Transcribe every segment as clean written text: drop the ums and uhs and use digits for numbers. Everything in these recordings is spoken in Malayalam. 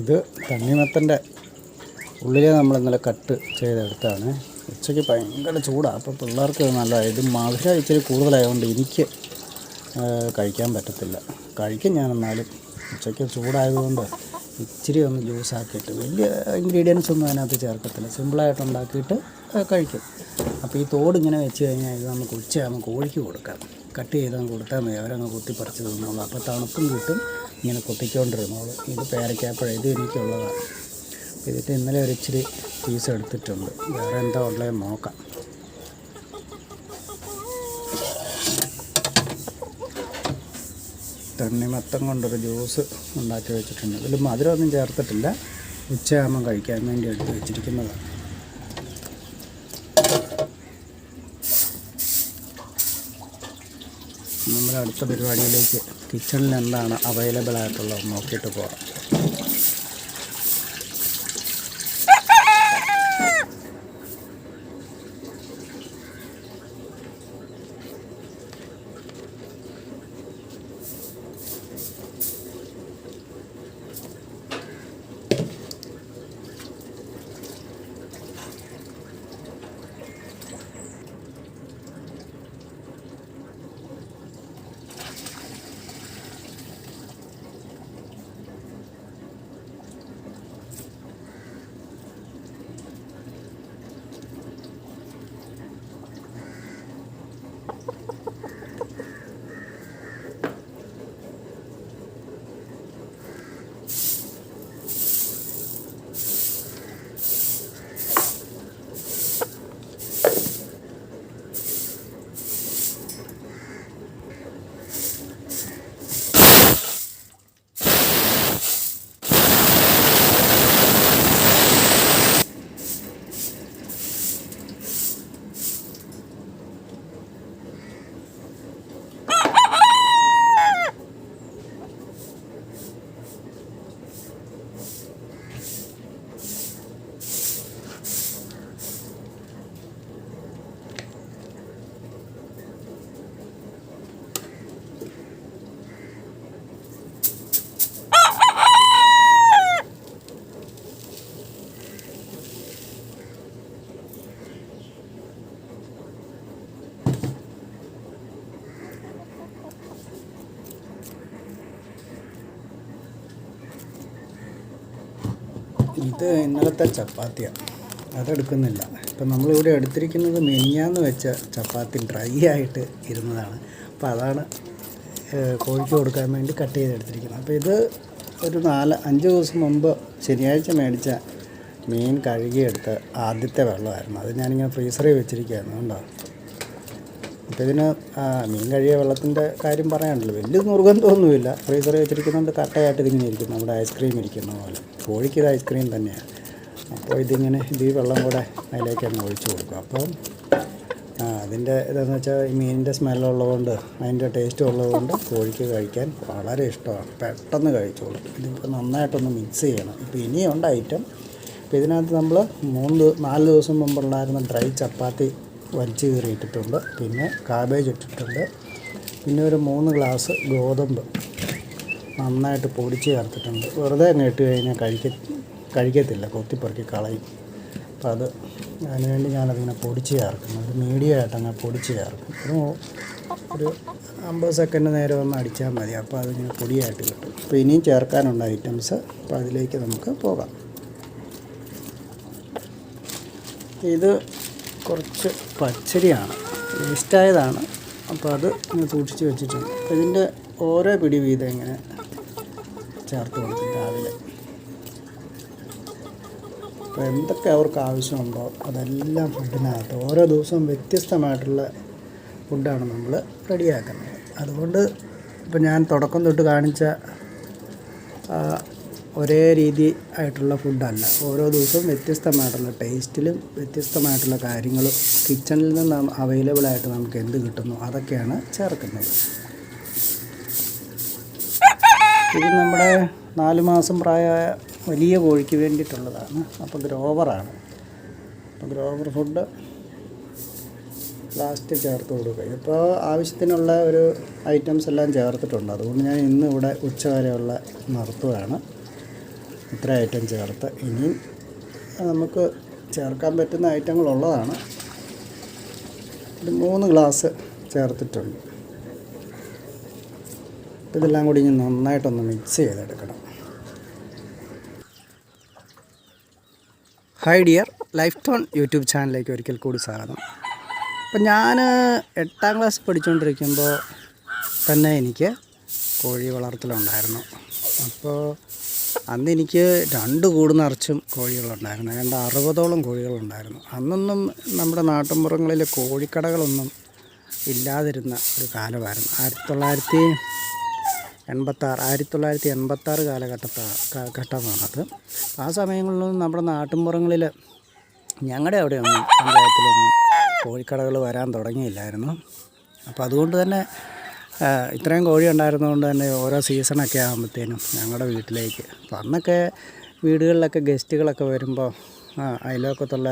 ഇത് തണ്ണിമത്തൻ്റെ ഉള്ളിലെ നമ്മൾ ഇന്നലെ കട്ട് ചെയ്തെടുത്താണ്. ഉച്ചയ്ക്ക് ഭയങ്കര ചൂടാണ്, അപ്പോൾ പിള്ളേർക്ക് നല്ലതാണ്. ഇത് മധുരം ഇച്ചിരി കൂടുതലായതുകൊണ്ട് എനിക്ക് കഴിക്കാൻ പറ്റത്തില്ല. കഴിക്കും ഞാൻ, എന്നാലും ഉച്ചയ്ക്ക് ചൂടായതുകൊണ്ട് ഇച്ചിരി ഒന്ന് ജ്യൂസാക്കിയിട്ട് വലിയ ഇൻഗ്രീഡിയൻസ് ഒന്നും അതിനകത്ത് ചേർക്കത്തില്ല, സിമ്പിളായിട്ട് ഉണ്ടാക്കിയിട്ട് കഴിക്കും. അപ്പോൾ ഈ തോട് ഇങ്ങനെ വെച്ച് കഴിഞ്ഞാൽ ഇത് നമുക്ക് ഉച്ചയാകുമ്പോൾ കോഴിക്ക് കൊടുക്കാം. കട്ട് ചെയ്തങ്ങ് കൊടുത്താൽ മതി, അവരങ്ങ് കുത്തിപ്പറിച്ച് തിന്നോളൂ. അപ്പോൾ തണുപ്പും കിട്ടും, ഇങ്ങനെ കൊത്തിക്കൊണ്ടിരുന്നോളൂ. ഇത് പേരയ്ക്കാപ്പഴം, ഇത് എനിക്കുള്ളതാണ്. ഇതിട്ട് ഇന്നലെ ഒരു ഇച്ചിരി പീസ് എടുത്തിട്ടുണ്ട്. വേറെ എന്താ ഉള്ളത് നോക്കാം. തണ്ണിമത്തം കൊണ്ടൊരു ജ്യൂസ് ഉണ്ടാക്കി വെച്ചിട്ടുണ്ട്. ഇതിൽ മധുരമൊന്നും ചേർത്തിട്ടില്ല, ഉച്ചയാകുമ്പം കഴിക്കാൻ വേണ്ടി എടുത്ത് വെച്ചിരിക്കുന്നതാണ്. നമ്മൾ അടുത്ത പരിപാടിയിലേക്ക് കിച്ചണിൽ എന്താണ് അവൈലബിൾ ആയിട്ടുള്ളത് നോക്കിയിട്ട് പോകാം. ഇത് ഇന്നലത്തെ ചപ്പാത്തിയാണ്, അതെടുക്കുന്നില്ല. ഇപ്പം നമ്മളിവിടെ എടുത്തിരിക്കുന്നത് മെനിഞ്ഞാന്ന് വെച്ച ചപ്പാത്തി ഡ്രൈ ആയിട്ട് ഇരുന്നതാണ്. അപ്പോൾ അതാണ് കോഴിക്ക് കൊടുക്കാൻ വേണ്ടി കട്ട് ചെയ്തെടുത്തിരിക്കുന്നത്. അപ്പോൾ ഇത് ഒരു 4-5 ദിവസം മുമ്പ് ശനിയാഴ്ച മേടിച്ച മീൻ കഴുകിയെടുത്ത് ആദ്യത്തെ വെള്ളമായിരുന്നു. അത് ഞാനിങ്ങനെ ഫ്രീസറിൽ വെച്ചിരിക്കുകയായിരുന്നു. കണ്ടോ? അപ്പോൾ ഇതിന് മീൻ കഴുകിയ വെള്ളത്തിൻ്റെ കാര്യം പറയാനുണ്ടല്ലോ, വലിയ നിർബന്ധമൊന്നുമില്ല. ഫ്രീസറിൽ വെച്ചിരിക്കുന്നതുകൊണ്ട് കട്ടയായിട്ട് ഇതിങ്ങനെ ഇരിക്കും, നമ്മുടെ ഐസ്ക്രീം ഇരിക്കുന്ന പോലെ. കോഴിക്ക് ഇത് ഐസ്ക്രീം തന്നെയാണ്. അപ്പോൾ ഇതിങ്ങനെ ഈ വെള്ളം കൂടെ അതിലേക്ക് അങ്ങ് ഒഴിച്ചു കൊടുക്കും. അപ്പം അതിൻ്റെ ഇതെന്ന് വെച്ചാൽ ഈ മീനിൻ്റെ സ്മെല്ലുള്ളതുകൊണ്ട് അതിൻ്റെ ടേസ്റ്റ് ഉള്ളതുകൊണ്ട് കോഴിക്ക് കഴിക്കാൻ വളരെ ഇഷ്ടമാണ്, പെട്ടെന്ന് കഴിച്ചോളും. ഇതിപ്പോൾ നന്നായിട്ടൊന്ന് മിക്സ് ചെയ്യണം. ഇപ്പോൾ ഇനിയുണ്ട് ഐറ്റം. അപ്പോൾ ഇതിനകത്ത് നമ്മൾ 4 ദിവസം മുമ്പുണ്ടായിരുന്ന ഡ്രൈ ചപ്പാത്തി വലിച്ചു കീറിയിട്ടിട്ടുണ്ട്, പിന്നെ കാബേജ് ഇട്ടിട്ടുണ്ട്, പിന്നെ ഒരു 3 ഗ്ലാസ് ഗോതമ്പ് നന്നായിട്ട് പൊടിച്ച് ചേർത്തിട്ടുണ്ട്. വെറുതെ അങ്ങ് ഇട്ട് കഴിഞ്ഞാൽ കഴിക്കത്തില്ല, കൊത്തിപ്പറക്കി കളയും. അപ്പോൾ അതിനുവേണ്ടി ഞാനതിങ്ങനെ പൊടിച്ച് ചേർക്കുന്നു. ഒരു മീഡിയമായിട്ട് അങ്ങനെ പൊടിച്ച് ചേർക്കും. ഒരു 50 സെക്കൻഡ് നേരം ഒന്ന് അടിച്ചാൽ മതി. അപ്പോൾ അതിങ്ങനെ പൊടിയായിട്ട് കിട്ടും. അപ്പോൾ ഇനിയും ചേർക്കാനുള്ള ഐറ്റംസ്, അപ്പോൾ അതിലേക്ക് നമുക്ക് പോകാം. ഇത് കുറച്ച് പച്ചരിയാണ്, വേസ്റ്റായതാണ്. അപ്പോൾ അത് ഇങ്ങനെ സൂക്ഷിച്ച് വെച്ചിട്ടുണ്ട്. അപ്പോൾ ഇതിൻ്റെ ഓരോ പിടി വീതം ഇങ്ങനെ ചേർത്ത് കൊടുക്കും രാവിലെ. അപ്പോൾ എന്തൊക്കെ അവർക്ക് ആവശ്യമുണ്ടോ അതെല്ലാം ഫുഡിനകത്ത് ഓരോ ദിവസവും വ്യത്യസ്തമായിട്ടുള്ള ഫുഡാണ് നമ്മൾ റെഡിയാക്കുന്നത്. അതുകൊണ്ട് ഇപ്പോൾ ഞാൻ തുടക്കം തൊട്ട് കാണിച്ച ഒരേ രീതി ആയിട്ടുള്ള ഫുഡല്ല. ഓരോ ദിവസവും വ്യത്യസ്തമായിട്ടുള്ള ടേസ്റ്റിലും വ്യത്യസ്തമായിട്ടുള്ള കാര്യങ്ങളും കിച്ചണിൽ നിന്ന് അവൈലബിളായിട്ട് നമുക്ക് എന്ത് കിട്ടുന്നു അതൊക്കെയാണ് ചേർക്കുന്നത്. ഇത് നമ്മുടെ 4 മാസം പ്രായമായ വലിയ കോഴിക്ക് വേണ്ടിയിട്ടുള്ളതാണ്. അപ്പോൾ ഗ്രോവറാണ്. അപ്പോൾ ഗ്രോവർ ഫുഡ് ലാസ്റ്റ് ചേർത്ത് കൊടുക്കുക. ഇപ്പോൾ ആവശ്യത്തിനുള്ള ഒരു ഐറ്റംസ് എല്ലാം ചേർത്തിട്ടുണ്ട്. അതുകൊണ്ട് ഞാൻ ഇന്ന് ഇവിടെ ഉച്ചവരെയുള്ള നിർത്തുകയാണ്. ഇത്ര ഐറ്റം ചേർത്ത് ഇനിയും നമുക്ക് ചേർക്കാൻ പറ്റുന്ന ഐറ്റങ്ങളുള്ളതാണ്. ഒരു 3 ഗ്ലാസ് ചേർത്തിട്ടുണ്ട്. ഇതെല്ലാം കൂടി ഇനി നന്നായിട്ടൊന്ന് മിക്സ് ചെയ്തെടുക്കണം. Hi dear, life tone YouTube ചാനലിലേക്ക് ഒരിക്കൽ കൂടി സ്വാഗതം. അപ്പം ഞാൻ 8ാം ക്ലാസ് പഠിച്ചുകൊണ്ടിരിക്കുമ്പോൾ തന്നെ എനിക്ക് കോഴി വളർത്തലുണ്ടായിരുന്നു. അപ്പോൾ അന്ന് എനിക്ക് 2 കൂട് നിറച്ചും കോഴികളുണ്ടായിരുന്നു. ഏതാണ്ട് 60ഓളം കോഴികളുണ്ടായിരുന്നു. അന്നൊന്നും നമ്മുടെ നാട്ടിൻപുറങ്ങളിൽ കോഴിക്കടകളൊന്നും ഇല്ലാതിരുന്ന ഒരു കാലമായിരുന്നു. 1986 കാലഘട്ടമാണത്. ആ സമയങ്ങളിലൊന്നും നമ്മുടെ നാട്ടിൻപുറങ്ങളിൽ ഞങ്ങളുടെ അവിടെയൊന്നും പഞ്ചായത്തിലൊന്നും കോഴിക്കടകൾ വരാൻ തുടങ്ങിയില്ലായിരുന്നു. അപ്പോൾ അതുകൊണ്ട് തന്നെ ഇത്രയും കോഴി ഉണ്ടായിരുന്നതുകൊണ്ട് തന്നെ ഓരോ സീസണൊക്കെ ആകുമ്പോഴത്തേനും ഞങ്ങളുടെ വീട്ടിലേക്ക്, അപ്പം അന്നൊക്കെ വീടുകളിലൊക്കെ ഗസ്റ്റുകളൊക്കെ വരുമ്പോൾ അയൽവക്കത്തുള്ള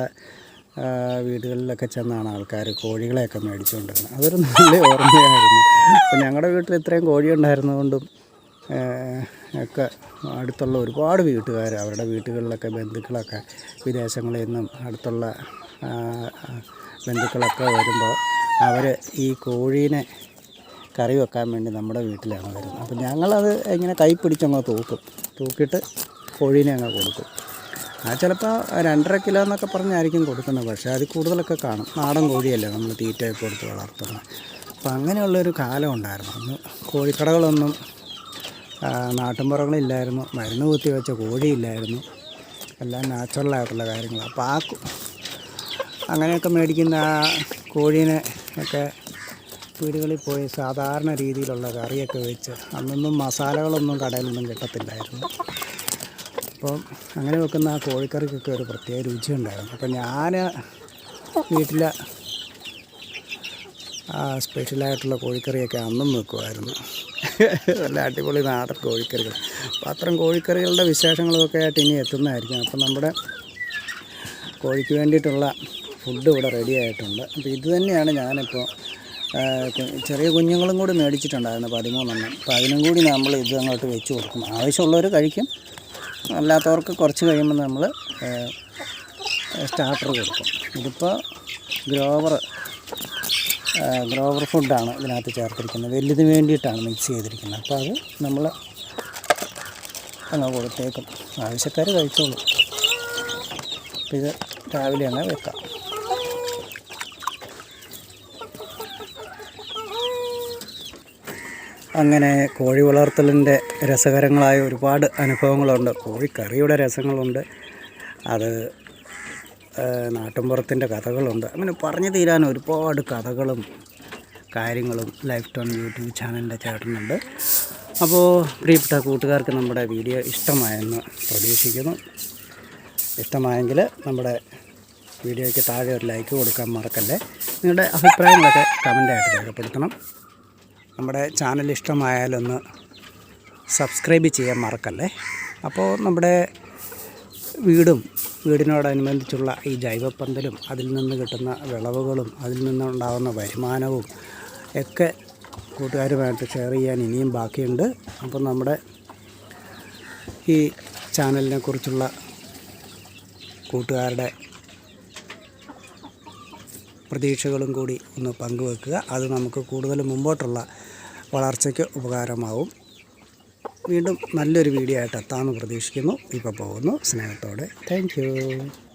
വീടുകളിലൊക്കെ ചെന്നാണ് ആൾക്കാർ കോഴികളെയൊക്കെ മേടിച്ചുകൊണ്ടിരുന്നത്. അതൊരു നല്ല ഓർമ്മയായിരുന്നു. അപ്പോൾ ഞങ്ങളുടെ വീട്ടിൽ ഇത്രയും കോഴി ഉണ്ടായിരുന്നതുകൊണ്ടും ഒക്കെ അടുത്തുള്ള ഒരുപാട് വീട്ടുകാർ, അവരുടെ വീട്ടുകളിലൊക്കെ ബന്ധുക്കളൊക്കെ വിദേശങ്ങളിൽ നിന്നും അടുത്തുള്ള ബന്ധുക്കളൊക്കെ വരുമ്പോൾ അവർ ഈ കോഴീനെ കറി വെക്കാൻ വേണ്ടി നമ്മുടെ വീട്ടിലാണ് വരുന്നത്. അപ്പോൾ ഞങ്ങളത് ഇങ്ങനെ കൈ പിടിച്ചങ്ങ് തൂക്കിയിട്ട് കോഴീനെ അങ്ങ് കൊടുക്കും. ചിലപ്പോൾ 2.5 കിലോ എന്നൊക്കെ പറഞ്ഞായിരിക്കും കൊടുക്കുന്നത്. പക്ഷേ അതിൽ കൂടുതലൊക്കെ കാണും. നാടൻ കോഴിയല്ലേ നമ്മൾ തീറ്റയൊക്കെ കൊടുത്ത് വളർത്തുന്നത്. അപ്പോൾ അങ്ങനെയുള്ളൊരു കാലം ഉണ്ടായിരുന്നു. അന്ന് കോഴിക്കടകളൊന്നും നാട്ടിൻപുറങ്ങളില്ലായിരുന്നു. മരുന്ന് കുത്തി വെച്ച കോഴിയില്ലായിരുന്നു. എല്ലാം നാച്ചുറലായിട്ടുള്ള കാര്യങ്ങൾ. അപ്പോൾ അങ്ങനെയൊക്കെ മേടിക്കുന്ന കോഴീനെ ഒക്കെ വീടുകളിൽ പോയി സാധാരണ രീതിയിലുള്ള കറിയൊക്കെ വെച്ച്, അന്നൊന്നും മസാലകളൊന്നും കടയിലൊന്നും കിട്ടത്തില്ലായിരുന്നു. അപ്പോൾ അങ്ങനെ വെക്കുന്ന ആ കോഴിക്കറിക്കൊക്കെ ഒരു പ്രത്യേക രുചിയുണ്ടായിരുന്നു. അപ്പോൾ ഞാൻ വീട്ടിൽ സ്പെഷ്യലായിട്ടുള്ള കോഴിക്കറിയൊക്കെ അന്നും വെക്കുമായിരുന്നു. നല്ല അടിപൊളി നാടൻ കോഴിക്കറികൾ. അപ്പോൾ അത്തരം കോഴിക്കറികളുടെ വിശേഷങ്ങളൊക്കെ ആയിട്ട് ഇനി എത്തുന്നതായിരിക്കും. അപ്പോൾ നമ്മുടെ കോഴിക്ക് വേണ്ടിയിട്ടുള്ള ഫുഡ് ഇവിടെ റെഡി ആയിട്ടുണ്ട്. അപ്പോൾ ഇത് തന്നെയാണ് ഞാനിപ്പോൾ ചെറിയ കുഞ്ഞുങ്ങളും കൂടി മേടിച്ചിട്ടുണ്ടായിരുന്നു 13 അപ്പോൾ അതിനും കൂടി നമ്മൾ ഇത് അങ്ങോട്ട് വെച്ച് കൊടുക്കും. ആവശ്യമുള്ളവർ കഴിക്കും, അല്ലാത്തവർക്ക് കുറച്ച് കഴിയുമ്പോൾ നമ്മൾ സ്റ്റാർട്ടർ കൊടുക്കും. ഇതിപ്പോൾ ഗ്രോവർ ഫുഡാണ് ഇതിനകത്ത് ചേർത്തിരിക്കുന്നത്. വലുതിന് വേണ്ടിയിട്ടാണ് മിക്സ് ചെയ്തിരിക്കുന്നത്. അപ്പോൾ അത് നമ്മൾ അങ്ങ് കൊടുത്തേക്കും, ആവശ്യക്കാർ കഴിച്ചോളും. അപ്പോൾ ഇത് രാവിലെ അങ്ങ് വെക്കാം. അങ്ങനെ കോഴി വളർത്തലിൻ്റെ രസകരങ്ങളായ ഒരുപാട് അനുഭവങ്ങളുണ്ട്. കോഴിക്കറിയുടെ രസങ്ങളുണ്ട്, അത് നാട്ടിൻപുറത്തിൻ്റെ കഥകളുണ്ട്. അങ്ങനെ പറഞ്ഞു തീരാൻ ഒരുപാട് കഥകളും കാര്യങ്ങളും ലൈഫ് ടോൺ യൂട്യൂബ് ചാനലിൻ്റെ ചേട്ടനുണ്ട്. അപ്പോൾ പ്രിയപ്പെട്ട കൂട്ടുകാർക്ക് നമ്മുടെ വീഡിയോ ഇഷ്ടമായെന്ന് പ്രതീക്ഷിക്കുന്നു. ഇഷ്ടമായെങ്കിൽ നമ്മുടെ വീഡിയോയ്ക്ക് താഴെ ഒരു ലൈക്ക് കൊടുക്കാൻ മറക്കല്ലേ. നിങ്ങളുടെ അഭിപ്രായങ്ങളൊക്കെ കമൻ്റായിട്ട് രേഖപ്പെടുത്തണം. നമ്മുടെ ചാനൽ ഇഷ്ടമായാലൊന്ന് സബ്സ്ക്രൈബ് ചെയ്യാൻ മറക്കല്ലേ. അപ്പോൾ നമ്മുടെ വീടിനോടനുബന്ധിച്ചുള്ള ഈ ജൈവപ്പന്തലും അതിൽ നിന്ന് കിട്ടുന്ന വിളവുകളും അതിൽ നിന്നുണ്ടാകുന്ന വരുമാനവും ഒക്കെ കൂട്ടുകാരുമായിട്ട് ഷെയർ ചെയ്യാൻ ഇനിയും ബാക്കിയുണ്ട്. അപ്പം നമ്മുടെ ഈ ചാനലിനെ കുറിച്ചുള്ള കൂട്ടുകാരുടെ പ്രതീക്ഷകളും കൂടി ഒന്ന് പങ്കുവെക്കുക. അത് നമുക്ക് കൂടുതൽ മുമ്പോട്ടുള്ള വളർച്ചയ്ക്ക് ഉപകാരമാവും. വീണ്ടും നല്ലൊരു വീഡിയോ ആയിട്ട് എത്താമെന്ന് പ്രതീക്ഷിക്കുന്നു. ഇപ്പോൾ പോകുന്നു. സ്നേഹത്തോടെ. Thank you.